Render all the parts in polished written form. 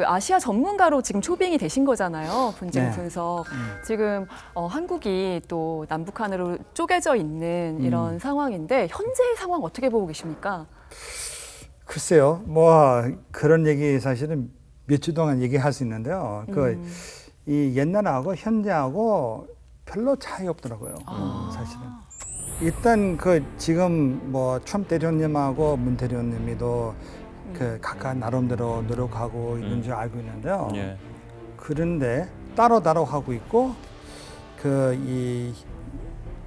아시아 전문가로 지금 초빙이 되신 거잖아요. 분쟁 네. 분석. 지금 한국이 또 남북한으로 쪼개져 있는 이런 상황인데 현재의 상황 어떻게 보고 계십니까? 글쎄요, 뭐 그런 얘기 사실은 몇 주 동안 얘기할 수 있는데요. 이 옛날하고 현재하고 별로 차이 없더라고요. 사실은. 일단 지금 뭐 트럼프 대통령님하고 문 대통령님도 각각 나름대로 노력하고 있는 줄 알고 있는데요. 예. 그런데 따로 하고 있고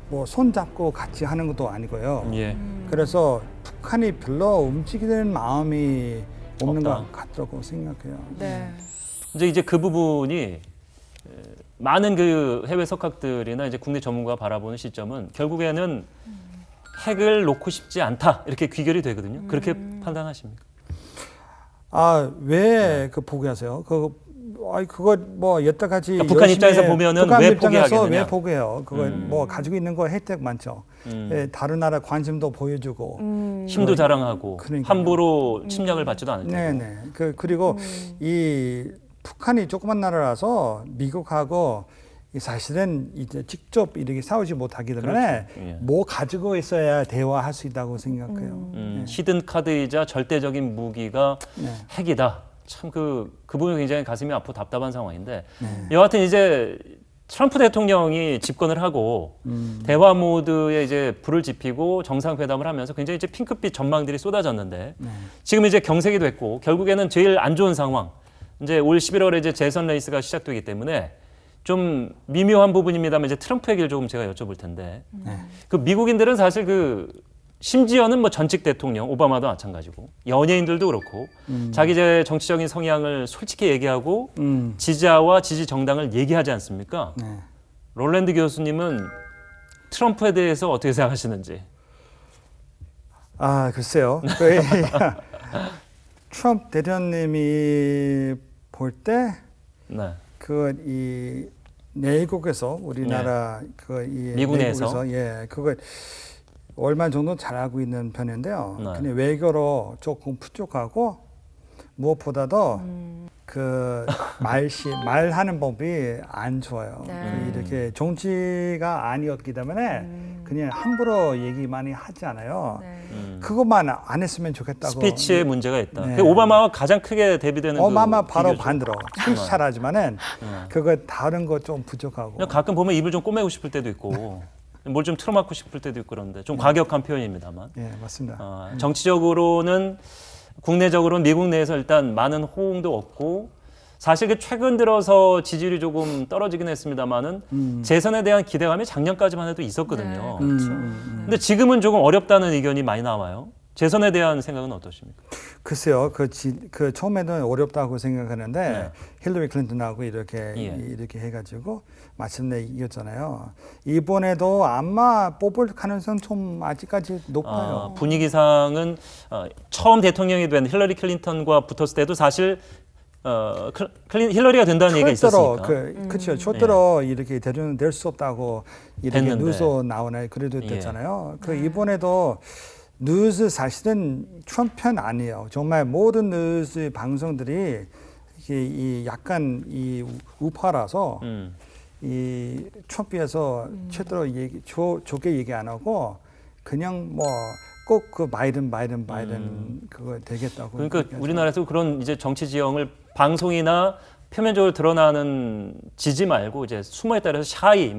뭐 손잡고 같이 하는 것도 아니고요. 예. 그래서 북한이 별로 움직이는 마음이 없는 없다. 것 같다고 생각해요. 네. 이제 그 부분이 많은 그 해외 석학들이나 이제 국내 전문가가 바라보는 시점은 결국에는 핵을 놓고 싶지 않다 이렇게 귀결이 되거든요. 그렇게 판단하십니까? 왜 포기하세요? 그거 뭐 여태까지 그러니까 북한 입장에서 보면은 북한 왜 입장에서 포기하겠느냐? 왜 포기해요? 그거 뭐 가지고 있는 거 혜택 많죠. 다른 나라 관심도 보여주고 힘도 자랑하고 그러니까요. 함부로 침략을 받지도 않을 테고. 네네. 그리고 이 북한이 조그만 나라라서 미국하고 사실은 이제 직접 이렇게 싸우지 못하기 때문에 그렇죠. 예. 뭐 가지고 있어야 대화할 수 있다고 생각해요. 히든 카드이자 절대적인 무기가 네. 핵이다. 참 그 부분이 굉장히 가슴이 아프고 답답한 상황인데 네. 여하튼 이제 트럼프 대통령이 집권을 하고 대화 모드에 이제 불을 지피고 정상회담을 하면서 굉장히 이제 핑크빛 전망들이 쏟아졌는데 지금 이제 경색이 됐고 결국에는 제일 안 좋은 상황 이제 올 11월에 이제 재선 레이스가 시작되기 때문에 좀 미묘한 부분입니다만 이제 트럼프 얘기를 조금 제가 여쭤볼 텐데 그 미국인들은 사실 심지어는 뭐 전직 대통령 오바마도 마찬가지고 연예인들도 그렇고 자기 제 정치적인 성향을 솔직히 얘기하고 지지자와 지지 정당을 얘기하지 않습니까? 네. 롤랜드 교수님은 트럼프에 대해서 어떻게 생각하시는지? 글쎄요. 트럼프 대통령님이 볼 때 네. 이 내국에서 우리나라 미국 내에서 그거 얼마 정도 잘하고 있는 편인데요. 네. 근데 외교로 조금 부족하고 무엇보다도 말하는 법이 안 좋아요. 네. 이렇게 정치가 아니었기 때문에 그냥 함부로 얘기 많이 하지 않아요. 네. 그것만 안 했으면 좋겠다고. 스피치에 문제가 있다. 네. 그 오바마와 가장 크게 대비되는 오바마 그 바로 비교죠. 반대로 스피치 잘하지만은 그거 다른 거 좀 부족하고. 그냥 가끔 보면 입을 좀 꼬매고 싶을 때도 있고 뭘 좀 틀어막고 싶을 때도 있고 그런데 좀 과격한 표현입니다만 예, 맞습니다. 정치적으로는 국내적으로는 미국 내에서 일단 많은 호응도 없고 사실 최근 들어서 지지율이 조금 떨어지긴 했습니다만은 재선에 대한 기대감이 작년까지만 해도 있었거든요. 네, 그렇죠. 근데 지금은 조금 어렵다는 의견이 많이 나와요. 재선에 대한 생각은 어떠십니까? 글쎄요, 처음에는 어렵다고 생각하는데 네. 힐러리 클린턴하고 이렇게 해가지고 마침내 이겼잖아요. 이번에도 아마 뽑을 가능성 좀 아직까지 높아요. 분위기상은 처음 대통령이 된 힐러리 클린턴과 붙었을 때도 사실 힐러리가 된다는 얘기가 있었으니까. 그렇죠. 절대로 이렇게 대통령 될 수 없다고 이렇게 됐는데. 뉴스 나오나 그래도 됐잖아요. 이번에도 뉴스 사실은 트럼프 편 아니에요. 정말 모든 뉴스 방송들이 약간 우파라서 이 트럼프에서 최대로 좋게 얘기 안 하고 그냥 뭐 꼭 바이든 그거 되겠다고. 그러니까 얘기하죠. 우리나라에서 그런 이제 정치 지형을 방송이나 표면적으로 드러나는 지지 말고 이제 숨어에 따라서 샤이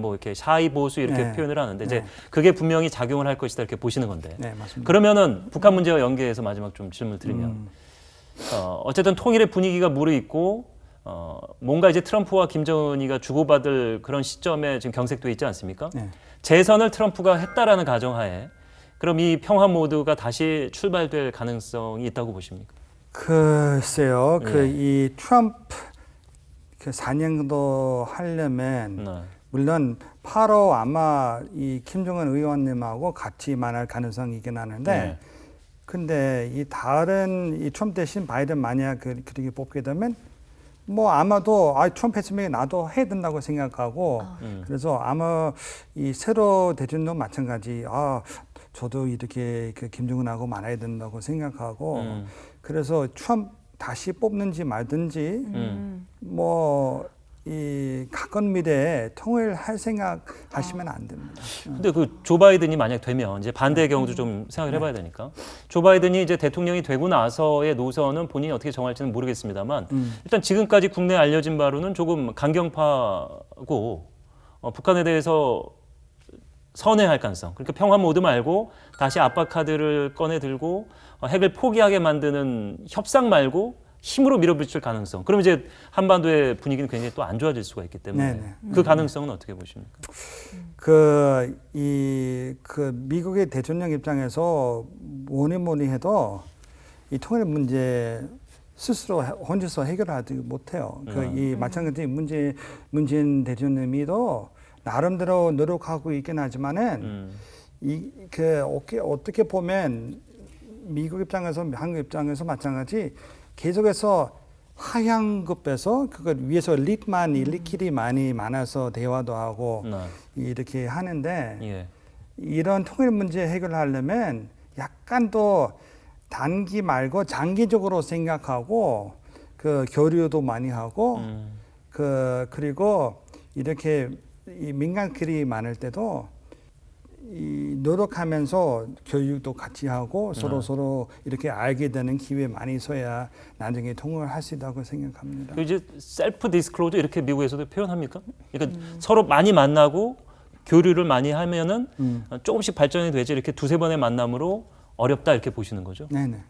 보수 이렇게 네. 표현을 하는데 이제 네. 그게 분명히 작용을 할 것이다 이렇게 보시는 건데. 네, 맞습니다. 그러면은 북한 문제와 연계해서 마지막 좀 질문을 드리면 어쨌든 통일의 분위기가 무르익고 뭔가 이제 트럼프와 김정은이가 주고받을 그런 시점에 지금 경색돼 있지 않습니까? 네. 재선을 트럼프가 했다라는 가정하에 그럼 이 평화 모드가 다시 출발될 가능성이 있다고 보십니까? 글쎄요, 예. 이 트럼프 4년도 하려면 네. 물론 8월 아마 이 김정은 의원님하고 같이 만날 가능성이 있긴 하는데, 네. 근데 이 다른 이 트럼프 대신 바이든 만약 그렇게 뽑게 되면 뭐 아마도 트럼프 했으면 나도 해야 된다고 생각하고 그래서 아마 이 새로 대통령도 마찬가지 저도 이렇게 김정은하고 만나야 된다고 생각하고 그래서 트럼프 다시 뽑는지 말든지 뭐 이 가까운 미래에 통일할 생각하시면 안 됩니다. 근데 그 조 바이든이 만약 되면 이제 반대의 경우도 좀 생각을 해봐야 되니까 조 바이든이 이제 대통령이 되고 나서의 노선은 본인이 어떻게 정할지는 모르겠습니다만 일단 지금까지 국내에 알려진 바로는 조금 강경파고 북한에 대해서 선회할 가능성. 그러니까 평화 모드 말고 다시 압박 카드를 꺼내 들고 핵을 포기하게 만드는 협상 말고 힘으로 밀어붙일 가능성. 그럼 이제 한반도의 분위기는 굉장히 또 안 좋아질 수가 있기 때문에 네네. 그 가능성은 어떻게 보십니까? 그 미국의 대통령 입장에서 뭐니 해도 이 통일 문제 스스로 혼자서 해결하지 못해요. 이 마찬가지 문재인 대통령이도 나름대로 노력하고 있긴 하지만은 어떻게 보면 미국 입장에서 한국 입장에서 마찬가지 계속해서 하향급에서 그걸 위에서 일리끼리 많아서 대화도 하고 이렇게 하는데 예. 이런 통일 문제 해결하려면 약간 더 단기 말고 장기적으로 생각하고 그 교류도 많이 하고 그리고 이렇게 이 민간끼리 많을 때도 이 노력하면서 교육도 같이 하고 서로 이렇게 알게 되는 기회 많이 있어야 나중에 통일을 할 수 있다고 생각합니다. 이제 셀프 디스클로저 이렇게 미국에서도 표현합니까? 그러니까 서로 많이 만나고 교류를 많이 하면은 조금씩 발전이 되지 이렇게 두세 번의 만남으로 어렵다 이렇게 보시는 거죠? 네네.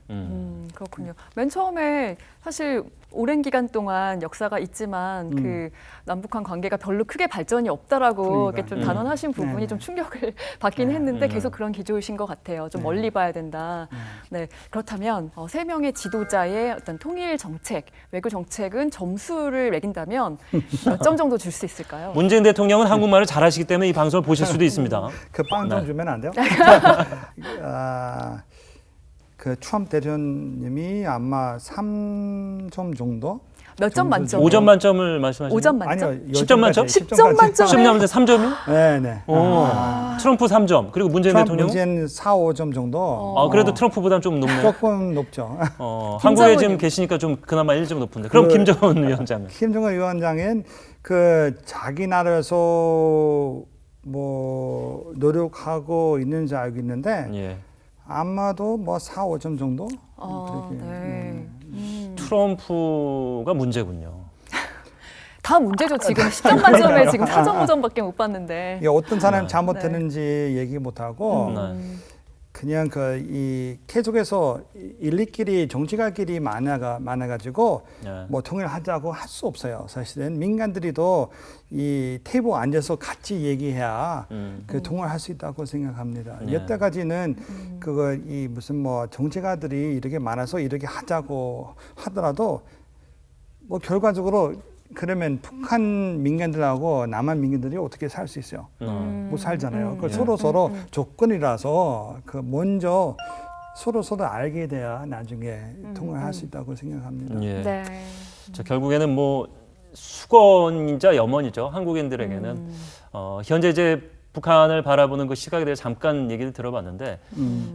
그렇군요. 맨 처음에 사실 오랜 기간 동안 역사가 있지만 그 남북한 관계가 별로 크게 발전이 없다라고 이렇게 좀 단언하신 부분이 네네. 좀 충격을 받긴 했는데 계속 그런 기조이신 것 같아요. 좀 멀리 봐야 된다. 네, 그렇다면 세 명의 지도자의 어떤 통일 정책, 외교 정책은 점수를 매긴다면 몇 점 정도 줄 수 있을까요? 문재인 대통령은 한국말을 잘하시기 때문에 이 방송을 보실 수도 있습니다. 그 빵 좀 주면 안 돼요? 그 트럼프 대통령님이 아마 3점 정도? 몇 점 만점? 5점 만점을 말씀하시는 5점 만점? 아니요. 10점 만점? 10점 만점? 10점 남는데 3점이요? 네네. 트럼프 3점. 그리고 문재인 트럼프 대통령? 문재인 4, 5점 정도. 그래도 트럼프보다는 좀 높네요. 조금 높죠. 한국에 지금 계시니까 좀 그나마 1점 높은데. 그럼 김정은 위원장은? 김정은 위원장은 그 자기 나라에서 뭐 노력하고 있는지 알고 있는데 예. 아마도 뭐 4, 5점 정도? 그렇게. 네. 트럼프가 문제군요. 다 문제죠. 지금 10점 만점에 지금 4점, 5점밖에 못 봤는데. 이게 어떤 사람이 잘못했는지 얘기 못하고 그냥 이 계속해서 일리끼리 정치가끼리 많아가지고 뭐 통일하자고 할 수 없어요. 사실은 민간들이도 이 테이블 앉아서 같이 얘기해야 그 통일할 수 있다고 생각합니다. 여태까지는 이 무슨 뭐 정치가들이 이렇게 많아서 이렇게 하자고 하더라도 뭐 결과적으로 그러면 북한 민간들하고 남한 민간들이 어떻게 살 수 있어요? 못 살잖아요. 서로 조건이라서 먼저 서로 알게 돼야 나중에 통일할 수 있다고 생각합니다. 예. 네. 자, 결국에는 뭐 수건이자 염원이죠. 한국인들에게는 현재 이제 북한을 바라보는 그 시각에 대해 잠깐 얘기를 들어봤는데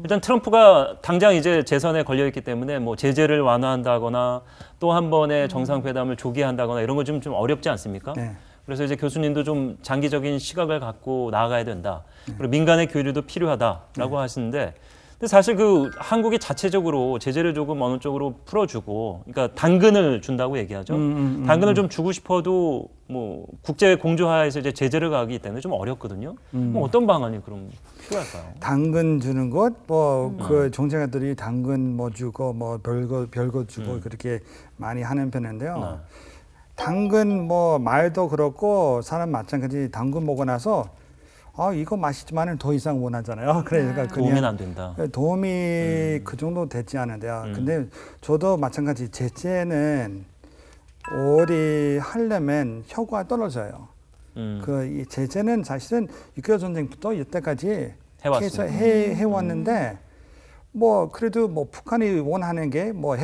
일단 트럼프가 당장 이제 재선에 걸려 있기 때문에 뭐 제재를 완화한다거나 또 한 번의 정상회담을 조기한다거나 이런 건 좀 어렵지 않습니까? 네. 그래서 이제 교수님도 좀 장기적인 시각을 갖고 나아가야 된다. 그리고 민간의 교류도 필요하다라고 하시는데 근데 사실 그 한국이 자체적으로 제재를 조금 어느 쪽으로 풀어주고, 그러니까 당근을 준다고 얘기하죠. 당근을 좀 주고 싶어도 뭐 국제 공조하에서 이제 제재를 가기 때문에 좀 어렵거든요. 뭐 어떤 방안이 그럼 필요할까요? 당근 주는 것, 뭐 그 정치가들이 당근 뭐 주고 뭐 별거 주고 그렇게 많이 하는 편인데요. 당근 뭐 말도 그렇고 사람 마찬가지 당근 먹고 나서 이거 맛있지만은 더 이상 원하잖아요. 그러니까 도움이 안 된다. 도움이 그 정도 되지 않은데요. 근데 저도 마찬가지 제재는 오래 하려면 효과가 떨어져요. 이 제재는 사실은 6.25 전쟁부터 여태까지 계속 해왔는데 뭐 그래도 뭐 북한이 원하는 게 뭐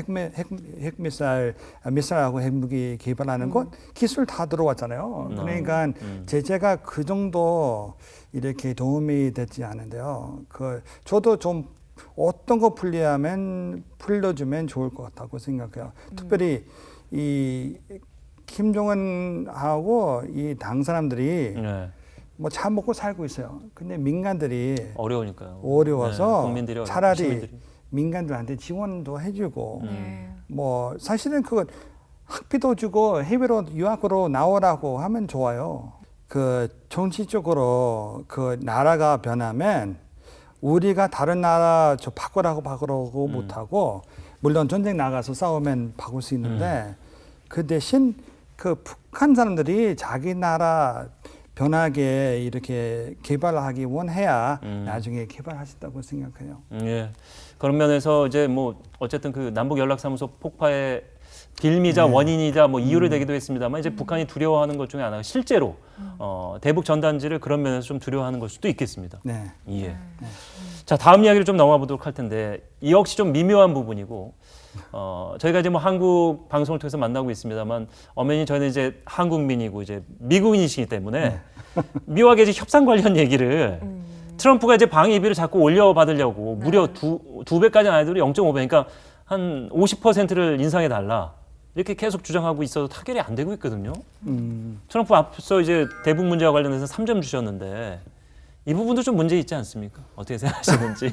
미사일하고 핵무기 개발하는 것 기술 다 들어왔잖아요. 그러니까 제재가 그 정도 이렇게 도움이 되지 않은데요. 저도 좀 어떤 거 풀려주면 좋을 것 같다고 생각해요. 특별히 이 김정은하고 이 당 사람들이 네. 뭐 잘 먹고 살고 있어요. 근데 민간들이 어려우니까요. 어려워서 네, 국민들이 어려워, 차라리 시민들이. 민간들한테 지원도 해주고 네. 뭐 사실은 그거 학비도 주고 해외로 유학으로 나오라고 하면 좋아요. 그 정치적으로 그 나라가 변하면 우리가 다른 나라 저 바꾸라고 못하고 물론 전쟁 나가서 싸우면 바꿀 수 있는데 그 대신 그 북한 사람들이 자기 나라 변하게 이렇게 개발하기 원해야 나중에 개발하신다고 생각해요. 예. 그런 면에서 이제 뭐 어쨌든 그 남북 연락사무소 폭파의 빌미자 원인이자 뭐 이유를 되기도 했습니다만 이제 북한이 두려워하는 것 중에 하나가 실제로 대북 전단지를 그런 면에서 좀 두려워하는 걸 수도 있겠습니다. 네. 예. 자, 다음 이야기를 좀 넘어가 보도록 할 텐데 이 역시 좀 미묘한 부분이고 저희가 이제 뭐 한국 방송을 통해서 만나고 있습니다만 엄연히 저희는 이제 한국민이고 이제 미국인이시기 때문에 미국에 이제 협상 관련 얘기를 트럼프가 이제 방위 비를 자꾸 올려받으려고 무려 두 배까지는 아니더라도 0.5배, 그러니까 한 50%를 인상해 달라 이렇게 계속 주장하고 있어도 타결이 안 되고 있거든요. 트럼프 앞서 이제 대북 문제와 관련해서 3점 주셨는데 이 부분도 좀 문제 있지 않습니까? 어떻게 생각하시는지.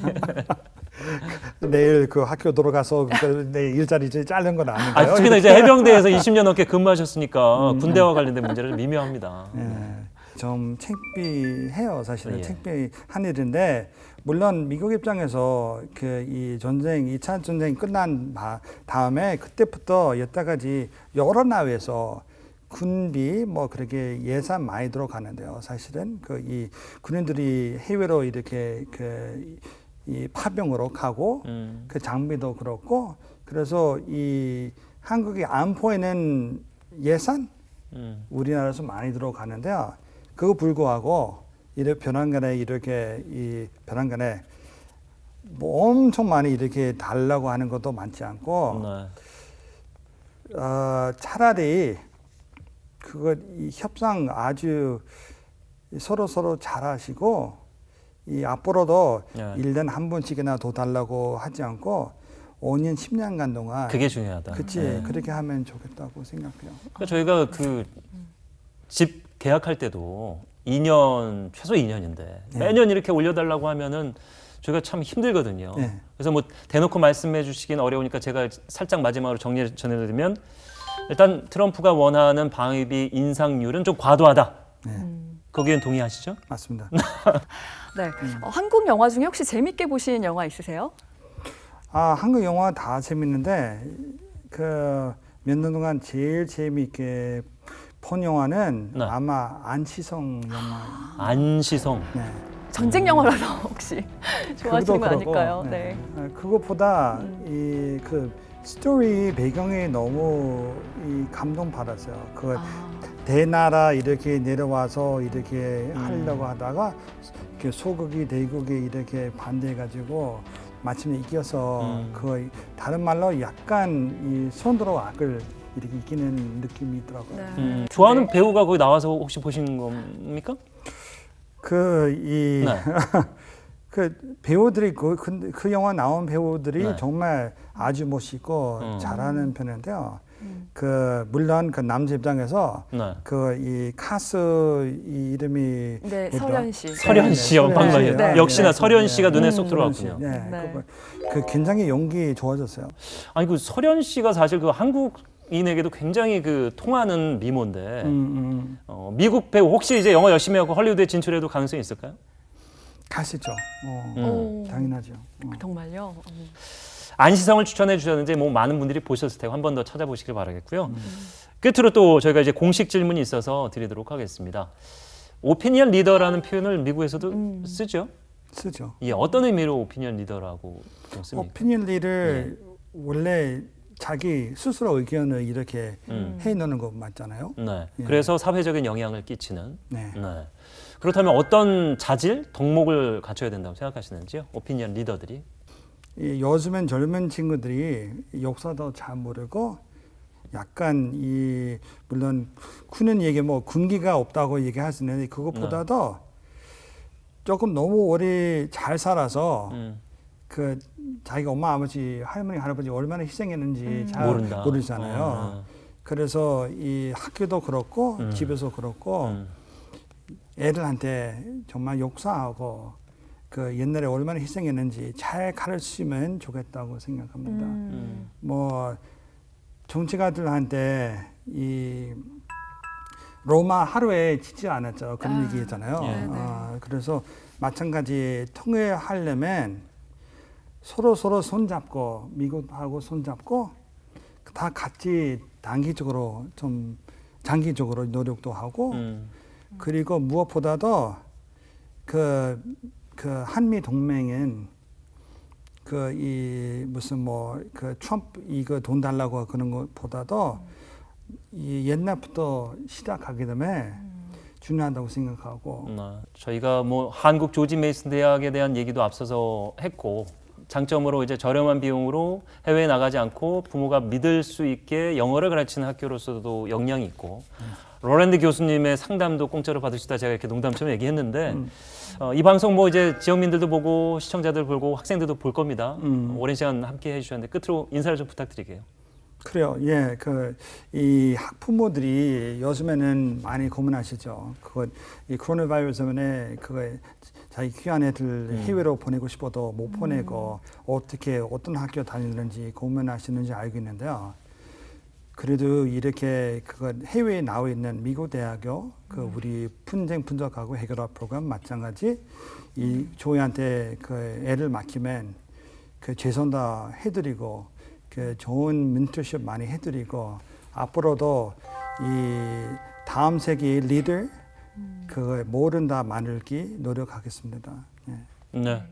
내일 그 학교 돌아가서 내 일자리 이제 자른 건 아닌가요? 아, 특히나 이제 해병대에서 20년 넘게 근무하셨으니까 군대와 관련된 문제를 좀 미묘합니다. 좀 창피해요, 사실은. 예. 창피한 일인데 물론 미국 입장에서 그 이 전쟁, 2차 전쟁이 끝난 다음에 그때부터 여태까지 여러 나라에서 군비 뭐 그렇게 예산 많이 들어가는데요. 사실은 그 이 군인들이 해외로 이렇게 그 이 파병으로 가고 그 장비도 그렇고 그래서 이 한국의 안보에는 예산 우리나라에서 많이 들어가는데요. 그거 불구하고 이렇게 변환간에 이렇게 이 변환간에 뭐 엄청 많이 이렇게 달라고 하는 것도 많지 않고 네. 차라리 그거 이 협상 아주 서로 잘하시고 이 앞으로도 네. 1년에 한 번씩이나 더 달라고 하지 않고 5년 10년간 동안 그게 중요하다. 그치 그렇게 하면 좋겠다고 생각해요. 그러니까 저희가 그 집 계약할 때도 2년 최소 2년인데 매년 이렇게 올려달라고 하면은 저희가 참 힘들거든요. 네. 그래서 뭐 대놓고 말씀해 주시긴 어려우니까 제가 살짝 마지막으로 정리 전해드리면 일단 트럼프가 원하는 방위비 인상률은 좀 과도하다. 거기엔 동의하시죠? 맞습니다. 네. 한국 영화 중에 혹시 재밌게 보신 영화 있으세요? 한국 영화 다 재밌는데 그 몇 년 동안 제일 재미있게 본 영화는 네. 아마 안치성 영화. 안시성. 네. 전쟁 영화라서 혹시 좋아하시는 거 그것도 아닐까요? 그렇고, 네. 그것보다 이 그 스토리 배경이 너무 이 감동 받았어요. 그 대나라 이렇게 내려와서 이렇게 하려고 하다가 이렇게 소국이 대국이 이렇게 반대해가지고 마침내 이겨서 그 다른 말로 약간 이 손으로 악을 이렇게 이기는 느낌이 있더라고요. 네. 좋아하는 배우가 거기 나와서 혹시 보신 겁니까? 그 네. 그 배우들이 그 영화 나온 배우들이 네. 정말 아주 멋있고 잘하는 편인데요. 그 물론 그 남자 입장에서 네. 그 이 카스 이 이름이 네, 뭐더라? 설현 씨. 설현 씨 연방관이요. 네. 역시나 네. 설현 씨가 눈에 쏙 설현 씨. 들어왔군요. 네, 네. 그 굉장히 연기 좋아졌어요. 아니 그 설현 씨가 사실 그 한국인에게도 굉장히 그 통하는 미모인데 미국 배우 혹시 이제 영화 열심히 하고 헐리우드에 진출해도 가능성이 있을까요? 가시죠. 오. 당연하죠. 정말요? 안시성을 추천해 주셨는데 뭐 많은 분들이 보셨을 테고 한 번 더 찾아보시길 바라겠고요. 끝으로 또 저희가 이제 공식 질문이 있어서 드리도록 하겠습니다. 오피니언 리더라는 표현을 미국에서도 쓰죠. 쓰죠. 예, 어떤 의미로 오피니언 리더라고 씁니까? 오피니언리를 원래 자기 스스로 의견을 이렇게 해놓는 거 맞잖아요. 네. 예. 그래서 사회적인 영향을 끼치는. 네. 네. 그렇다면 어떤 자질, 덕목을 갖춰야 된다고 생각하시는지요? 오피니언 리더들이. 이 요즘엔 젊은 친구들이 역사도 잘 모르고 약간 이 물론 군인 얘기 뭐 군기가 없다고 얘기할 수 있는데 그것보다도 조금 너무 오래 잘 살아서 그 자기가 엄마 아버지 할머니 할아버지 얼마나 희생했는지 잘 모른다. 모르잖아요. 그래서 이 학교도 그렇고 집에서 그렇고 애들한테 정말 역사하고 그 옛날에 얼마나 희생했는지 잘 가르치면 좋겠다고 생각합니다. 뭐 정치가들한테 이 로마 하루에 지지 않았죠. 그런 얘기잖아요. 그래서 마찬가지 통일하려면 서로 손잡고 미국하고 손잡고 다 같이 단기적으로 좀 장기적으로 노력도 하고 그리고 무엇보다도 그 한미 동맹은 그 이 무슨 뭐 그 트럼프 이거 돈 달라고 그런 것보다도 이 옛날부터 시작하기 때문에 중요하다고 생각하고 저희가 뭐 한국 조지 메이슨 대학에 대한 얘기도 앞서서 했고 장점으로 이제 저렴한 비용으로 해외에 나가지 않고 부모가 믿을 수 있게 영어를 가르치는 학교로서도 역량이 있고 로랜드 교수님의 상담도 공짜로 받을 수 있다 제가 이렇게 농담처럼 얘기했는데 이 방송 뭐 이제 지역민들도 보고 시청자들 보고 학생들도 볼 겁니다. 오랜 시간 함께 해주셨는데 끝으로 인사를 좀 부탁드릴게요. 그래요. 예, 이 학부모들이 요즘에는 많이 고민하시죠. 이 코로나 바이러스 때문에 자기 귀한 애들 해외로 보내고 싶어도 못 보내고 어떻게 어떤 학교 다니는지 고민하시는지 알고 있는데요. 그래도 이렇게 해외에 나와 있는 미국 대학교 우리 분쟁 분석하고 해결학 프로그램 마찬가지 이 조이한테 애를 맡기면 최선 다 해드리고 좋은 멘토십 많이 해드리고 앞으로도 이 다음 세기 리더 뭐든 다 만들기 노력하겠습니다. 예. 네.